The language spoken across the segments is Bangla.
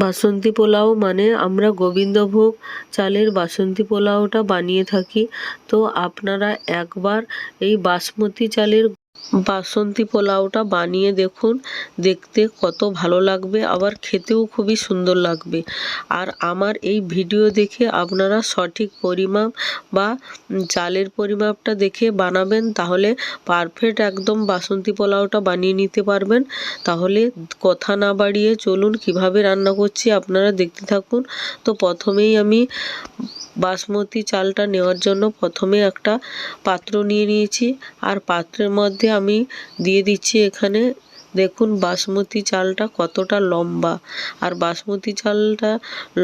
বাসন্তী পোলাও মানে আমরা গোবিন্দভোগ চালের বাসন্তী পোলাওটা বানিয়ে থাকি। তো আপনারা একবার এই বাসমতি চালের বাসন্তী পোলাওটা বানিয়ে দেখুন, দেখতে কত ভালো লাগবে, আবার খেতেও খুবই সুন্দর লাগবে। আর আমার এই ভিডিও দেখে আপনারা সঠিক পরিমাপ বা চালের পরিমাপটা দেখে বানাবেন, তাহলে পারফেক্ট একদম বাসন্তী পোলাওটা বানিয়ে নিতে পারবেন। তাহলে কথা না বাড়িয়ে চলুন কিভাবে রান্না করছি আপনারা দেখতে থাকুন। তো প্রথমেই আমি বাসমতি চালটা নেওয়ার জন্য প্রথমে একটা পাত্র নিয়ে নিয়েছি, আর পাত্রের মধ্যে আমি দিয়ে দিচ্ছি এখানে দেখুন বাসমতি চালটা কতটা লম্বা। আর বাসমতি চালটা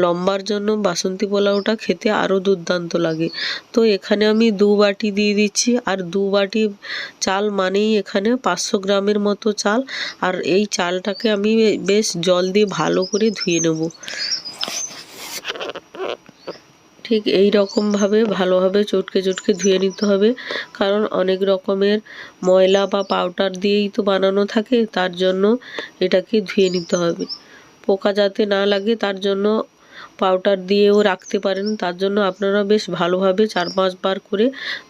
লম্বার জন্য বাসন্তী পোলাওটা খেতে আরও দুর্দান্ত লাগে। তো এখানে আমি 2 বাটি দিয়ে দিচ্ছি, আর 2 বাটি চাল মানেই এখানে 500 গ্রামের মতো চাল। আর এই চালটাকে আমি বেশ জল দিয়ে ভালো করে ধুয়ে নেব। ঠিক এই রকমভাবে ভালোভাবে চটকে চটকে ধুয়ে নিতে হবে, কারণ অনেক রকমের ময়লা বা পাউডার দিয়েই তো বানানো থাকে, তার জন্য এটাকে ধুয়ে নিতে হবে। পোকা যাতে না লাগে তার জন্য পাউডার দিয়েও রাখতে পারেন, তার জন্য আপনারা বেশ ভালোভাবে 4-5 বার করে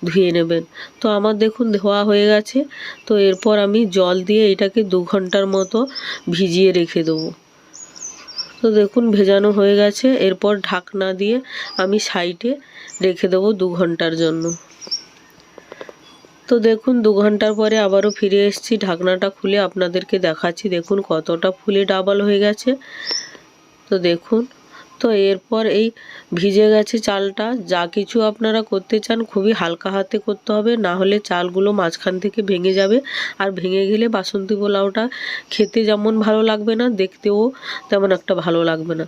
ধুয়ে নেবেন। তো আমার দেখুন ধোয়া হয়ে গেছে। তো এরপর আমি জল দিয়ে এটাকে 2 ঘন্টার মতো ভিজিয়ে রেখে দেবো। তো দেখুন ভেজানো হয়ে গেছে। এরপর ঢাকনা দিয়ে আমি সাইডে রেখে দেবো 2 ঘন্টার জন্য। তো দেখুন 2 ঘন্টার পরে আবারও ফিরে এসেছি, ঢাকনাটা খুলে আপনাদেরকে দেখাচ্ছি। দেখুন কতটা ফুলে ডাবল হয়ে গেছে। তো দেখুন, তো এরপর এই ভিজে গেছে চালটা, যা কিছু আপনারা করতে চান খুবই হালকা হাতে করতে হবে, না হলে চালগুলো মাঝখান থেকে ভেঙে যাবে। আর ভেঙে গেলে বাসন্তী পোলাওটা খেতে যেমন ভালো লাগবে না, দেখতেও তেমন একটা ভালো লাগবে না।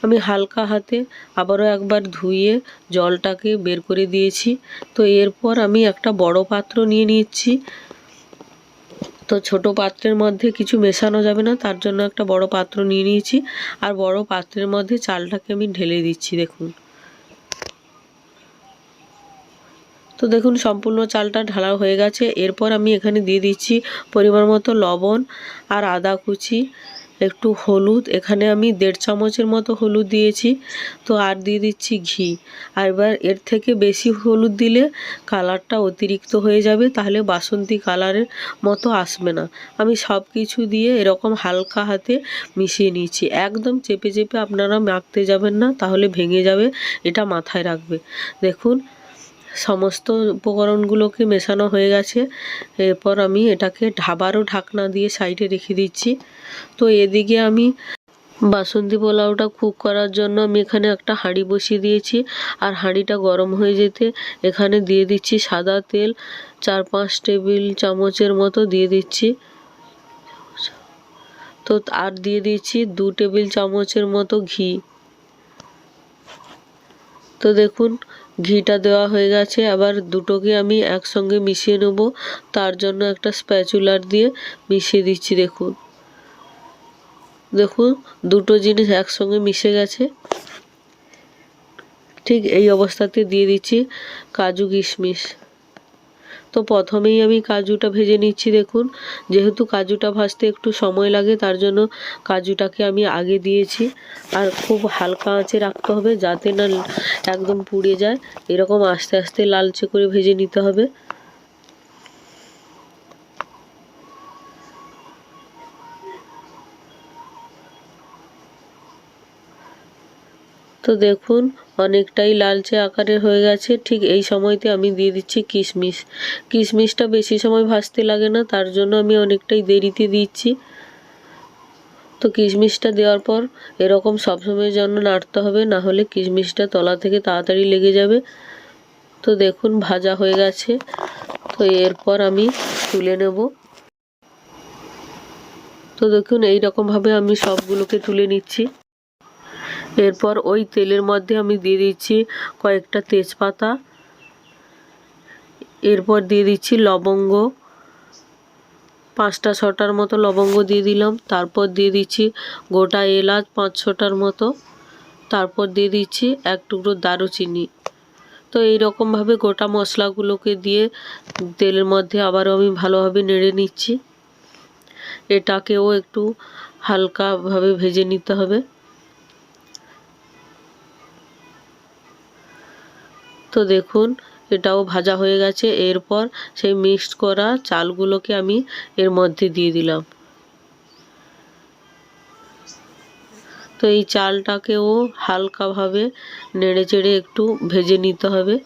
আমি হালকা হাতে আবারও একবার ধুয়ে জলটাকে বের করে দিয়েছি। তো এরপর আমি একটা বড় পাত্র নিয়ে নিচ্ছি। তো ছোট পাত্রের মধ্যে কিছু মেশানো যাবে না, তার জন্য একটা বড় পাত্র নিয়ে নিয়েছি। আর বড় পাত্রের মধ্যে চালটাকে আমি ঢেলে দিচ্ছি দেখুন। তো দেখুন সম্পূর্ণ চালটা ঢালা হয়ে গেছে। এরপর আমি এখানে দিয়ে দিচ্ছি পরিমাণ মতো লবণ আর আদা কুচি, একটু হলুদ, এখানে আমি 1.5 চামচের মতো হলুদ দিয়েছি। তো আর দিয়ে দিচ্ছি ঘি। আর এবার এর থেকে বেশি হলুদ দিলে কালারটা অতিরিক্ত হয়ে যাবে, তাহলে বাসন্তী কালারের মতো আসবে না। আমি সব কিছু দিয়ে এরকম হালকা হাতে মিশিয়ে নিচ্ছি। একদম চেপে চেপে আপনারা মাখতে যাবেন না, তাহলে ভেঙে যাবে, এটা মাথায় রাখবে। দেখুন সমস্ত উপকরণগুলোকে মেশানো হয়ে গেছে। এরপর আমি এটাকে আবারও ঢাকনা দিয়ে সাইডে রেখে দিচ্ছি। তো এদিকে আমি বাসন্তী পোলাওটা কুক করার জন্য আমি এখানে একটা হাঁড়ি বসিয়ে দিয়েছি। আর হাঁড়িটা গরম হয়ে যেতে এখানে দিয়ে দিচ্ছি সাদা তেল 4-5 টেবিল চামচের মতো দিয়ে দিচ্ছি। তো আর দিয়ে দিচ্ছি 2 টেবিল চামচের মতো ঘি। তো দেখুন ঘিটা দেওয়া হয়ে গেছে। আবার দুটোকে আমি একসঙ্গে মিশিয়ে নেব, তার জন্য একটা স্প্যাচুলার দিয়ে মিশিয়ে দিচ্ছি। দেখুন দেখুন দুটো জিনিস একসঙ্গে মিশে গেছে। ঠিক এই অবস্থাতে দিয়ে দিচ্ছি কাজু কিশমিশ। তো প্রথমেই আমি কাজুটা ভেজে নিচ্ছি। দেখুন যেহেতু কাজুটা ভাজতে একটু সময় লাগে, তার জন্য কাজুটাকে আমি আগে দিয়েছি। আর খুব হালকা আঁচে রাখতে হবে, যাতে না একদম পুড়ে যায়। এরকম আস্তে আস্তে লালচে করে ভেজে নিতে হবে। তো দেখুন অনেকটাই লালচে আকারের হয়ে গেছে। ঠিক এই সময়তে আমি দিয়ে দিচ্ছি কিশমিশ। কিশমিশটা বেশি সময় ভাজতে লাগে না, তার জন্য আমি অনেকটাই দেরিতে দিচ্ছি। তো কিশমিশটা দেওয়ার পর এরকম সবসময়ের জন্য নাড়তে হবে, না হলে কিশমিশটা তলা থেকে তাড়াতাড়ি লেগে যাবে। তো দেখুন ভাজা হয়ে গেছে। তো এরপর আমি তুলে নেব। তো দেখুন এই রকমভাবে আমি সবগুলোকে তুলে নিচ্ছি। এরপর ওই তেলের মধ্যে আমি দিয়ে দিচ্ছি কয়েকটা তেজপাতা। এরপর দিয়ে দিচ্ছি লবঙ্গ, 5টা-6টার মতো লবঙ্গ দিয়ে দিলাম। তারপর দিয়ে দিচ্ছি গোটা এলাচ 5-6টার মতো। তারপর দিয়ে দিচ্ছি 1 টুকরো দারুচিনি। তো এইরকমভাবে গোটা মশলাগুলোকে দিয়ে তেলের মধ্যে আবারও আমি ভালোভাবে নেড়ে নিচ্ছি। এটাকেও একটু হালকাভাবে ভেজে নিতে হবে। তো দেখুন এটাও ভাজা হয়ে গেছে। এরপর সেই মিক্সড করা চালগুলোকে আমি এর মধ্যে দিয়ে দিলাম। তো এই চালটাকেও হালকাভাবে নেড়ে চেড়ে একটু ভেজে নিতে হবে।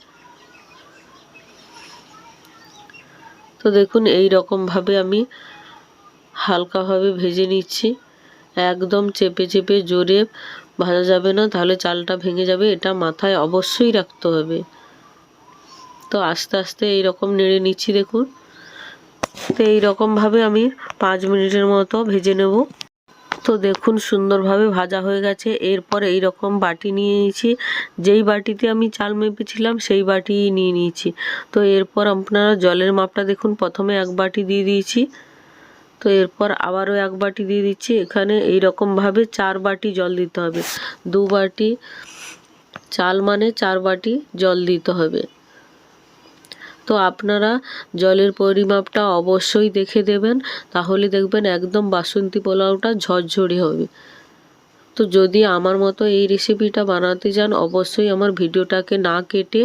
তো দেখুন এই রকমভাবে আমি হালকাভাবে ভেজে নিচ্ছি। একদম চেপে চেপে জোরে ভাজা যাবে না, তাহলে চালটা ভেঙে যাবে, এটা মাথায় অবশ্যই রাখতে হবে। তো আস্তে আস্তে এইরকম নেড়ে নিচ্ছি দেখুন। তো এইরকমভাবে আমি 5 মিনিটের মতো ভেজে নেব। তো দেখুন সুন্দরভাবে ভাজা হয়ে গেছে। এরপর এই রকম বাটি নিয়ে নিয়েছি, যেই বাটিতে আমি চাল মেপেছিলাম সেই বাটি নিয়ে নিয়েছি। তো এরপর আপনারা জলের মাপটা দেখুন, প্রথমে 1 বাটি দিয়ে দিয়েছি, তো এরপর আবারও 1 বাটি দিয়ে দিচ্ছি। এখানে এই রকমভাবে 4 বাটি জল দিতে হবে। 2 বাটি চাল মানে 4 বাটি জল দিতে হবে। তো আপনারা জলের পরিমাপটা অবশ্যই দেখে দেবেন, তাহলে দেখবেন একদম বাসন্তী পোলাওটা ঝরঝরে হবে। তো যদি আমার মতো এই রেসিপিটা বানাতে চান, অবশ্যই আমার ভিডিওটাকে না কেটে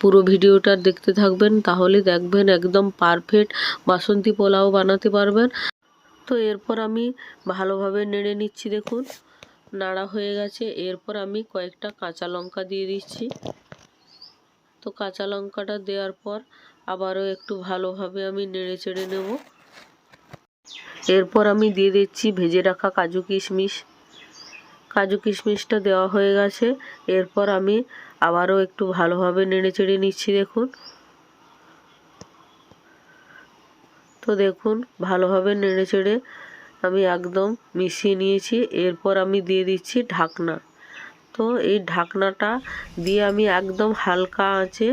পুরো ভিডিওটা দেখতে থাকবেন, তাহলে দেখবেন একদম পারফেক্ট বাসন্তী পোলাও বানাতে পারবেন। তো এরপর আমি ভালোভাবে নেড়ে নিচ্ছি দেখুন, নাড়া হয়ে গেছে। এরপর আমি কয়েকটা কাঁচা লঙ্কা দিয়ে দিচ্ছি। তো কাঁচা লঙ্কাটা দেওয়ার পর আবারও একটু ভালোভাবে আমি নেড়ে চেড়ে নেব। এরপর আমি দিয়ে দিচ্ছি ভেজে রাখা কাজু কিশমিশ। কাজু কিশমিশটা দেওয়া হয়ে গেছে। এরপর আমি আবারও একটু ভালোভাবে নেড়ে চেড়ে নিচ্ছি দেখুন। তো দেখুন ভালোভাবে নেড়ে চেড়ে আমি একদম মিশিয়ে নিয়েছি। এরপর আমি দিয়ে দিচ্ছি ঢাকনা। তো এই ঢাকনাটা দিয়ে আমি একদম হালকা আঁচে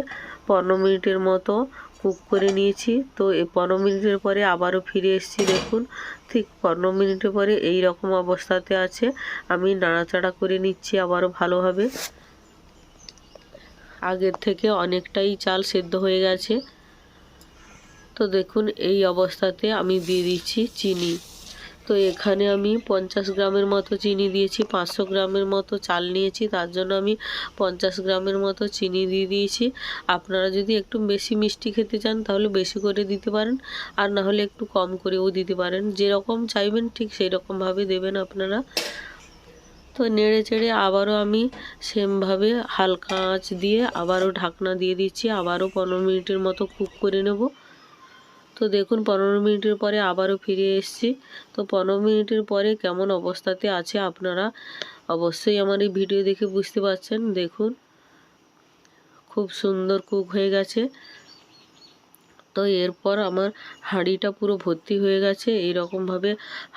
15 মিনিটের মতো কুক করে নিয়েছি। তো এই 15 মিনিটের পরে আবারও ফিরে এসেছি দেখুন। ঠিক 15 মিনিটের পরে এই রকম অবস্থাতে আছে। আমি নাড়াচাড়া করে নিচ্ছি আবারও ভালোভাবে। আগের থেকে অনেকটাই চাল সেদ্ধ হয়ে গেছে। তো দেখুন এই অবস্থাতে আমি দিয়ে দিচ্ছি চিনি। তো এখানে আমি 50 গ্রামের মতো চিনি দিয়েছি। 500 গ্রামের মতো চাল নিয়েছি, তার জন্য আমি 50 গ্রামের মতো চিনি দিয়ে দিয়েছি। আপনারা যদি একটু বেশি মিষ্টি খেতে চান তাহলে বেশি করে দিতে পারেন, আর না হলে একটু কম করেও দিতে পারেন। যেরকম চাইবেন ঠিক সেই রকমভাবে দেবেন আপনারা। তো নেড়ে চেড়ে আবারও আমি সেমভাবে হালকা আঁচ দিয়ে আবারও ঢাকনা দিয়ে দিচ্ছি। আবারও 15 মিনিটের মতো কুক করে নেব। তো দেখুন 15 মিনিটের পরে আবারও ফিরে এসেছি। তো 15 মিনিটের পরে কেমন অবস্থাতে আছে আপনারা অবশ্যই আমার এই ভিডিও দেখে বুঝতে পারছেন। দেখুন খুব সুন্দর কুক হয়ে গেছে। তো এরপর আমার হাঁড়িটা পুরো ভর্তি হয়ে গেছে। এইরকমভাবে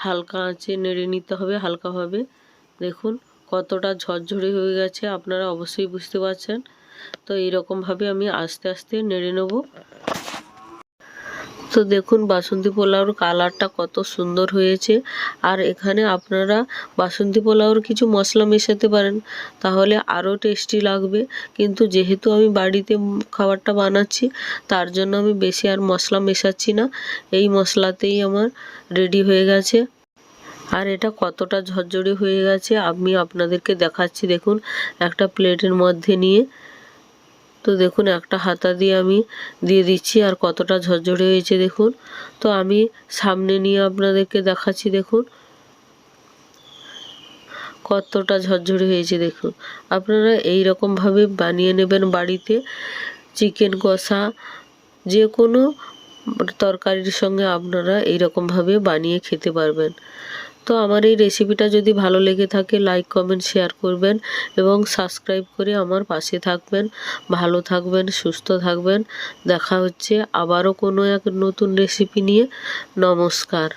হালকা আঁচে নেড়ে নিতে হবে হালকাভাবে। দেখুন কতটা ঝরঝরে হয়ে গেছে, আপনারা অবশ্যই বুঝতে পারছেন। তো এইরকমভাবে আমি আস্তে আস্তে নেড়ে নেব। তো দেখুন বাসন্তী পোলাওর কালারটা কত সুন্দর হয়েছে। আর এখানে আপনারা বাসন্তী পোলাওর কিছু মশলা মেশাতে পারেন, তাহলে আরও টেস্টি লাগবে। কিন্তু যেহেতু আমি বাড়িতে খাবারটা বানাচ্ছি, তার জন্য আমি বেশি আর মশলা মেশাচ্ছি না। এই মশলাতেই আমার রেডি হয়ে গেছে। আর এটা কতটা ঝরঝরে হয়ে গেছে আমি আপনাদেরকে দেখাচ্ছি দেখুন একটা প্লেটের মধ্যে নিয়ে। তো দেখুন একটা হাতা দিয়ে আমি দিয়ে দিচ্ছি আর কতটা ঝরঝরে হয়েছে দেখুন। তো আমি সামনে নিয়ে আপনাদেরকে দেখাচ্ছি দেখুন কতটা ঝরঝরে হয়েছে দেখুন। আপনারা এই রকমভাবে বানিয়ে নেবেন বাড়িতে। চিকেন কষা যে কোনো তরকারির সঙ্গে আপনারা এই রকমভাবে বানিয়ে খেতে পারবেন। তো আমার এই রেসিপিটা যদি ভালো লেগে থাকে লাইক কমেন্ট শেয়ার করবেন এবং সাবস্ক্রাইব করে আমার পাশে থাকবেন। ভালো থাকবেন, সুস্থ থাকবেন। দেখা হচ্ছে আবারও কোনো এক নতুন রেসিপি নিয়ে। নমস্কার।